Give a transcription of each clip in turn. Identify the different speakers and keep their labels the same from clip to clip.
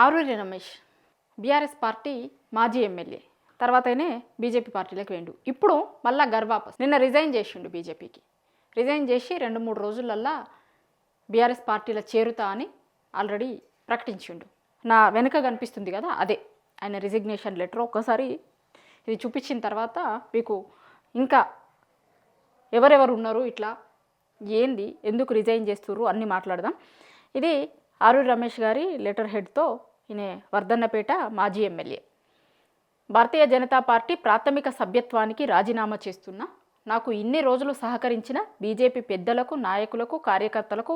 Speaker 1: Aruri Ramesh BRS party మాజీ MLA తర్వాతనే BJP పార్టీలోకి వెండు. ఇప్పుడు మళ్ళా గర్వాపస్ నిన్న రిజైన్ చేసిండు బీజేపీకి. రిజైన్ చేసి 2-3 రోజులల్లా బీఆర్ఎస్ పార్టీలో చేరుతా అని ఆల్రెడీ ప్రకటించిండు. నా వెనుక కనిపిస్తుంది కదా, అదే ఆయన రిజిగ్నేషన్ లెటర్. ఒక్కసారి ఇది చూపించిన తర్వాత మీకు ఇంకా ఎవరెవరు ఉన్నారు, ఇట్లా ఏంది, ఎందుకు రిజైన్ చేస్తుర్రు అన్నీ మాట్లాడదాం. ఇది ఆరూరి రమేష్ గారి లెటర్ హెడ్తో. ఈయన వర్ధన్నపేట మాజీ ఎమ్మెల్యే. భారతీయ జనతా పార్టీ ప్రాథమిక సభ్యత్వానికి రాజీనామా చేస్తున్నా. నాకు ఇన్ని రోజులు సహకరించిన బీజేపీ పెద్దలకు, నాయకులకు, కార్యకర్తలకు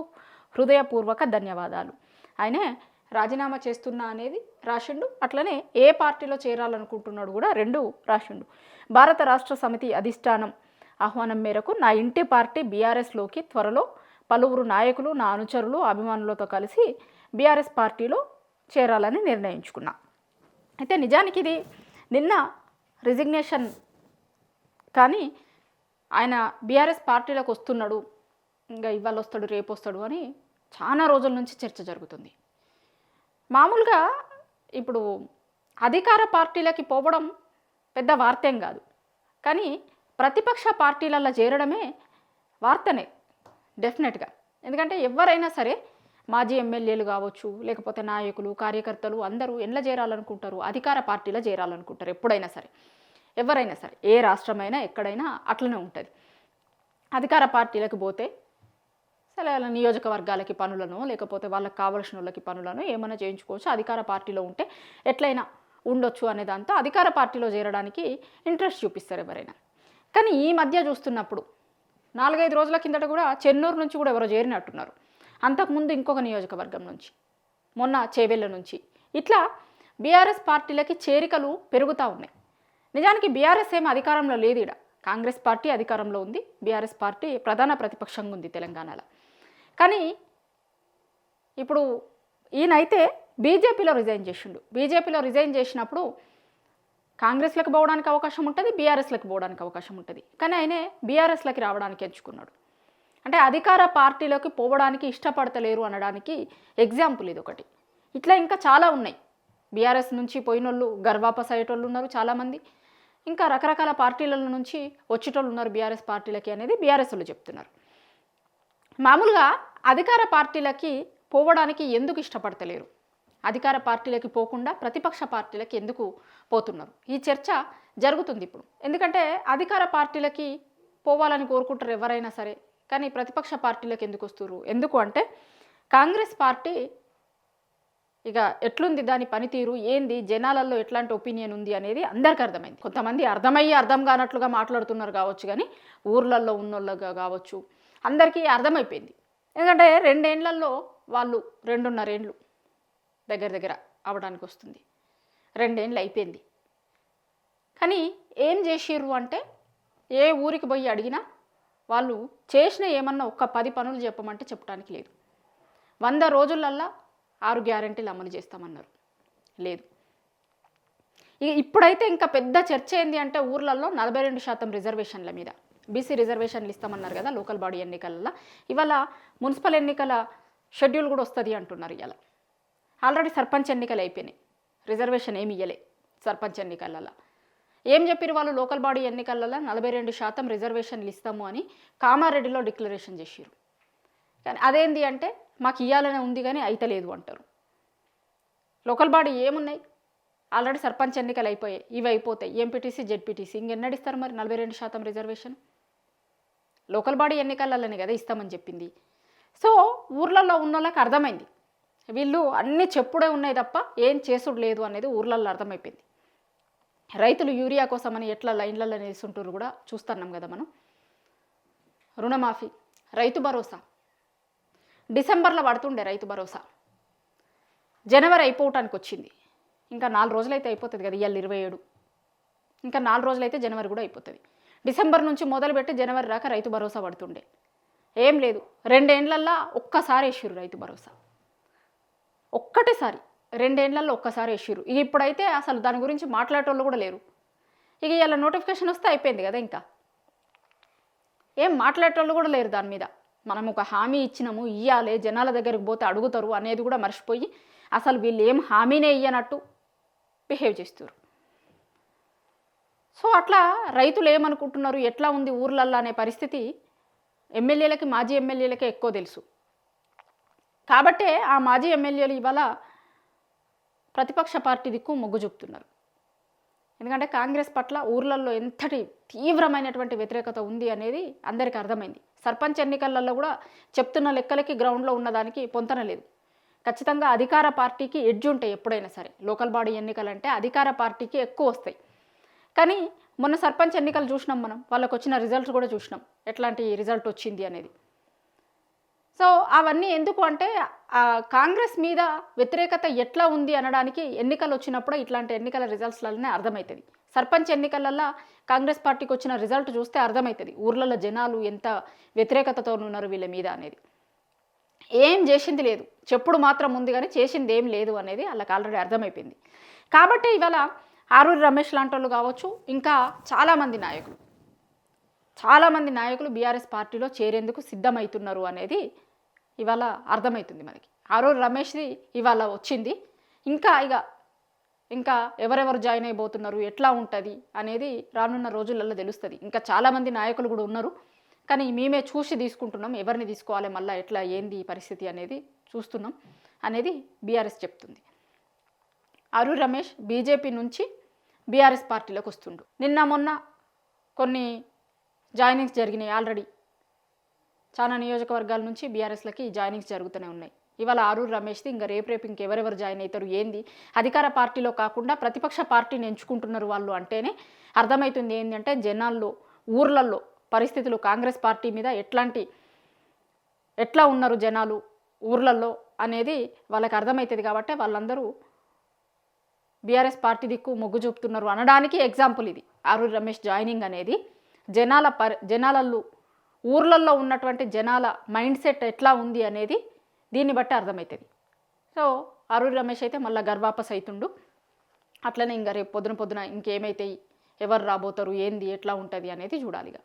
Speaker 1: హృదయపూర్వక ధన్యవాదాలు. ఆయనే రాజీనామా చేస్తున్నా అనేది రాసిండు. అట్లనే ఏ పార్టీలో చేరాలనుకుంటున్నాడు కూడా 2 రాసిండు. భారత రాష్ట్ర సమితి అధిష్టానం ఆహ్వానం మేరకు నా ఇంటి పార్టీ బీఆర్ఎస్లోకి త్వరలో పలువురు నాయకులు, నా అనుచరులు, అభిమానులతో కలిసి బీఆర్ఎస్ పార్టీలో చేరాలని నిర్ణయించుకున్నా. అయితే నిజానికి ఇది నిన్న రిజిగ్నేషన్, కానీ ఆయన బీఆర్ఎస్ పార్టీలోకి వస్తున్నాడు, ఇంకా ఇవాళ వస్తాడు, రేపు వస్తాడు అని చాలా రోజుల నుంచి చర్చ జరుగుతుంది. మామూలుగా ఇప్పుడు అధికార పార్టీలకి పోవడం పెద్ద వార్తేం కాదు, కానీ ప్రతిపక్ష పార్టీలలో చేరడమే వార్తనే డెఫినెట్గా. ఎందుకంటే ఎవరైనా సరే మాజీ ఎమ్మెల్యేలు కావచ్చు, లేకపోతే నాయకులు, కార్యకర్తలు అందరూ ఎండ్ల చేరాలనుకుంటారు, అధికార పార్టీలో చేరాలనుకుంటారు. ఎప్పుడైనా సరే, ఎవరైనా సరే, ఏ రాష్ట్రమైనా ఎక్కడైనా అట్లనే ఉంటుంది. అధికార పార్టీలకు పోతే సరే నియోజకవర్గాలకి పనులను, లేకపోతే వాళ్ళకి కావలసిన వాళ్ళకి పనులను ఏమైనా చేయించుకోవచ్చు. అధికార పార్టీలో ఉంటే ఎట్లయినా ఉండొచ్చు అనే దాంతో అధికార పార్టీలో చేరడానికి ఇంట్రెస్ట్ చూపిస్తారు ఎవరైనా. కానీ ఈ మధ్య చూస్తున్నప్పుడు 4-5 రోజుల కిందట కూడా చెన్నూరు నుంచి కూడా ఎవరో చేరినట్టున్నారు. అంతకుముందు ఇంకొక నియోజకవర్గం నుంచి, మొన్న చేవెళ్ళ నుంచి. ఇట్లా బీఆర్ఎస్ పార్టీలకి చేరికలు పెరుగుతూ ఉన్నాయి. నిజానికి బీఆర్ఎస్ ఏమీ అధికారంలో లేదు. ఇక్కడ కాంగ్రెస్ పార్టీ అధికారంలో ఉంది, బీఆర్ఎస్ పార్టీ ప్రధాన ప్రతిపక్షంగా ఉంది తెలంగాణలో. కానీ ఇప్పుడు ఈయనైతే బీజేపీలో రిజైన్ చేసిండు. బీజేపీలో రిజైన్ చేసినప్పుడు కాంగ్రెస్లకు పోవడానికి అవకాశం ఉంటుంది, బీఆర్ఎస్లకు పోవడానికి అవకాశం ఉంటుంది. కానీ ఆయనే బీఆర్ఎస్లకి రావడానికి ఎంచుకున్నాడు. అంటే అధికార పార్టీలోకి పోవడానికి ఇష్టపడతలేరు అనడానికి ఎగ్జాంపుల్ ఇది ఒకటి. ఇట్లా ఇంకా చాలా ఉన్నాయి. బీఆర్ఎస్ నుంచి పోయిన వాళ్ళు గర్వాపస్ అయ్యేటోళ్ళు ఉన్నారు చాలామంది, ఇంకా రకరకాల పార్టీల నుంచి వచ్చేటోళ్ళు ఉన్నారు బీఆర్ఎస్ పార్టీలకి అనేది బీఆర్ఎస్ వాళ్ళు చెప్తున్నారు. మామూలుగా అధికార పార్టీలకి పోవడానికి ఎందుకు ఇష్టపడతలేరు, అధికార పార్టీలకి పోకుండా ప్రతిపక్ష పార్టీలకి ఎందుకు పోతున్నారు, ఈ చర్చ జరుగుతుంది ఇప్పుడు. ఎందుకంటే అధికార పార్టీలకి పోవాలని కోరుకుంటారు ఎవరైనా సరే, కానీ ప్రతిపక్ష పార్టీలకు ఎందుకు వస్తున్నారు? ఎందుకు అంటే కాంగ్రెస్ పార్టీ ఇక ఎట్లుంది, దాని పనితీరు ఏంది, జనాలలో ఎట్లాంటి ఒపీనియన్ ఉంది అనేది అందరికీ అర్థమైంది. కొంతమంది అర్థమయ్యి అర్థం కానట్లుగా మాట్లాడుతున్నారు కావచ్చు, కానీ ఊర్లలో ఉన్నోళ్ళగా కావచ్చు అందరికీ అర్థమైపోయింది. ఎందుకంటే 2 ఏళ్లలో వాళ్ళు 2.5 ఏళ్ళు దగ్గర అవడానికి వస్తుంది. 2 ఏళ్ళు అయిపోయింది. కానీ ఏం చేసిర్రు అంటే ఏ ఊరికి పోయి అడిగినా వాళ్ళు చేసిన ఏమన్నా ఒక్క 10 పనులు చెప్పమంటే చెప్పడానికి లేదు. 100 రోజులల్లా 6 గ్యారెంటీలు అమలు చేస్తామన్నారు, లేదు. ఇప్పుడైతే ఇంకా పెద్ద చర్చ ఏంది అంటే ఊర్లలో 42% రిజర్వేషన్ల మీద, బీసీ రిజర్వేషన్లు ఇస్తామన్నారు కదా లోకల్ బాడీ ఎన్నికలలో. ఇవాళ మున్సిపల్ ఎన్నికల షెడ్యూల్ కూడా వస్తుంది అంటున్నారు. ఇవాళ ఆల్రెడీ సర్పంచ్ ఎన్నికలు అయిపోయినాయి, రిజర్వేషన్ ఏమి ఇవ్వలే సర్పంచ్ ఎన్నికలలో. ఏం చెప్పారు వాళ్ళు, లోకల్ బాడీ ఎన్నికలలో 42% రిజర్వేషన్లు ఇస్తాము అని కామారెడ్డిలో డిక్లరేషన్ చేసిరు. కానీ అదేంటి అంటే మాకు ఇవ్వాలనే ఉంది కానీ అయితలేదు అంటారు. లోకల్ బాడీ ఏమున్నాయి, ఆల్రెడీ సర్పంచ్ ఎన్నికలు అయిపోయాయి, ఇవి అయిపోతాయి, ఎంపీటీసీ జెడ్పీటీసీ ఇంకెన్నడిస్తారు మరి 42% రిజర్వేషన్? లోకల్ బాడీ ఎన్నికలలోనే కదా ఇస్తామని చెప్పింది. సో ఊర్లలో ఉన్న వాళ్ళకి అర్థమైంది, వీళ్ళు అన్నీ చెప్పుడే ఉన్నాయి తప్ప ఏం చేసుడు లేదు అనేది ఊర్లలో అర్థమైపోయింది. రైతులు యూరియా కోసమని ఎట్లా లైన్లలో నిలుస్తుంటారు కూడా చూస్తున్నాం కదా మనం. రుణమాఫీ, రైతు భరోసా డిసెంబర్లో పడుతుండే, రైతు భరోసా జనవరి అయిపోవటానికి వచ్చింది. ఇంకా 4 రోజులైతే అయిపోతుంది కదా, ఇవాళ 27, ఇంకా 4 రోజులైతే జనవరి కూడా అయిపోతుంది. డిసెంబర్ నుంచి మొదలుపెట్టి జనవరి దాకా రైతు భరోసా పడుతుండే. ఏం లేదు, 2 ఏళ్లల్లో ఒక్కసారి వేసిర్రు రైతు భరోసా, ఒక్కటేసారి 2 ఏళ్లలో ఒక్కసారి వేసిర్రు. ఇప్పుడైతే అసలు దాని గురించి మాట్లాడేటోళ్ళు కూడా లేరు. ఇక ఇలా నోటిఫికేషన్ వస్తే అయిపోయింది కదా, ఇంకా ఏం మాట్లాడేటోళ్ళు కూడా లేరు దాని మీద. మనం ఒక హామీ ఇచ్చినాము, ఇయ్యాలే, జనాల దగ్గరికి పోతే అడుగుతారు అనేది కూడా మర్చిపోయి అసలు వీళ్ళు ఏం హామీనే ఇయ్యనట్టు బిహేవ్ చేస్తారు. సో అట్లా రైతులు ఏమనుకుంటున్నారు, ఎట్లా ఉంది ఊర్లల్లో అనే పరిస్థితి ఎమ్మెల్యేలకి, మాజీ ఎమ్మెల్యేలకే ఎక్కువ తెలుసు. కాబట్టే ఆ మాజీ ఎమ్మెల్యేలు ఇవాళ ప్రతిపక్ష పార్టీ దిక్కు మొగ్గు చూపుతున్నారు. ఎందుకంటే కాంగ్రెస్ పట్ల ఊర్లలో ఎంతటి తీవ్రమైనటువంటి వ్యతిరేకత ఉంది అనేది అందరికీ అర్థమైంది. సర్పంచ్ ఎన్నికలలో కూడా చెప్తున్న లెక్కలకి గ్రౌండ్లో ఉన్నదానికి పొంతన లేదు. ఖచ్చితంగా అధికార పార్టీకి ఎడ్జ్ ఉంటాయి ఎప్పుడైనా సరే. లోకల్ బాడీ ఎన్నికలంటే అధికార పార్టీకి ఎక్కువ వస్తాయి. కానీ మొన్న సర్పంచ్ ఎన్నికలు చూసినాం మనం, వాళ్ళకు వచ్చిన రిజల్ట్స్ కూడా చూసినాం ఎట్లాంటి రిజల్ట్ వచ్చింది అనేది. సో అవన్నీ ఎందుకు అంటే కాంగ్రెస్ మీద వ్యతిరేకత ఎట్లా ఉంది అనడానికి ఎన్నికలు వచ్చినప్పుడు ఇట్లాంటి ఎన్నికల రిజల్ట్స్లనే అర్థమవుతుంది. సర్పంచ్ ఎన్నికలల్లో కాంగ్రెస్ పార్టీకి వచ్చిన రిజల్ట్ చూస్తే అర్థమవుతుంది ఊర్లలో జనాలు ఎంత వ్యతిరేకతతో ఉన్నారు వీళ్ళ మీద అనేది. ఏం చేసింది లేదు, చెప్పుడు మాత్రం ఉంది కానీ చేసింది ఏం లేదు అనేది వాళ్ళకి ఆల్రెడీ అర్థమైపోయింది. కాబట్టి ఇవాళ ఆరూరి రమేష్ లాంటి వాళ్ళు కావచ్చు, ఇంకా చాలామంది నాయకులు బీఆర్ఎస్ పార్టీలో చేరేందుకు సిద్ధమవుతున్నారు అనేది ఇవాళ అర్థమవుతుంది మనకి. ఆరూరి రమేష్ది ఇవాళ వచ్చింది. ఇంకా ఎవరెవరు జాయిన్ అయిపోతున్నారు, ఎట్లా ఉంటుంది అనేది రానున్న రోజులలో తెలుస్తుంది. ఇంకా చాలామంది నాయకులు కూడా ఉన్నారు, కానీ మేమే చూసి తీసుకుంటున్నాం, ఎవరిని తీసుకోవాలి, మళ్ళీ ఎట్లా ఏంది పరిస్థితి అనేది చూస్తున్నాం అనేది బీఆర్ఎస్ చెప్తుంది. ఆరూరి రమేష్ బీజేపీ నుంచి బీఆర్ఎస్ పార్టీలోకి వస్తుండు. నిన్న మొన్న కొన్ని జాయినింగ్స్ జరిగినాయి. ఆల్రెడీ చాలా నియోజకవర్గాల నుంచి బీఆర్ఎస్లకి జాయినింగ్స్ జరుగుతూనే ఉన్నాయి. ఇవాళ ఆరూరి రమేష్ది ఇంకా రేపు ఇంకెవరెవరు జాయిన్ అవుతారు ఏంది, అధికార పార్టీలో కాకుండా ప్రతిపక్ష పార్టీని ఎంచుకుంటున్నారు వాళ్ళు అంటేనే అర్థమవుతుంది ఏంటంటే జనాల్లో ఊర్లలో పరిస్థితులు కాంగ్రెస్ పార్టీ మీద ఎట్లా ఉన్నారు జనాలు ఊర్లలో అనేది వాళ్ళకి అర్థమవుతుంది. కాబట్టి వాళ్ళందరూ బీఆర్ఎస్ పార్టీ దిక్కు మొగ్గు చూపుతున్నారు అనడానికి ఎగ్జాంపుల్ ఇది. ఆరూరి రమేష్ జాయినింగ్ అనేది జనాలలో ఊర్లలో ఉన్నటువంటి జనాల మైండ్ సెట్ ఎట్లా ఉంది అనేది దీన్ని బట్టి అర్థమవుతుంది. సో ఆరూరి రమేష్ అయితే మళ్ళీ గర్వాపస్ అవుతుండు. అట్లనే ఇంకా రేపు పొద్దున ఇంకేమైతాయి, ఎవరు రాబోతారు, ఏంది, ఎట్లా ఉంటుంది అనేది చూడాలిగా.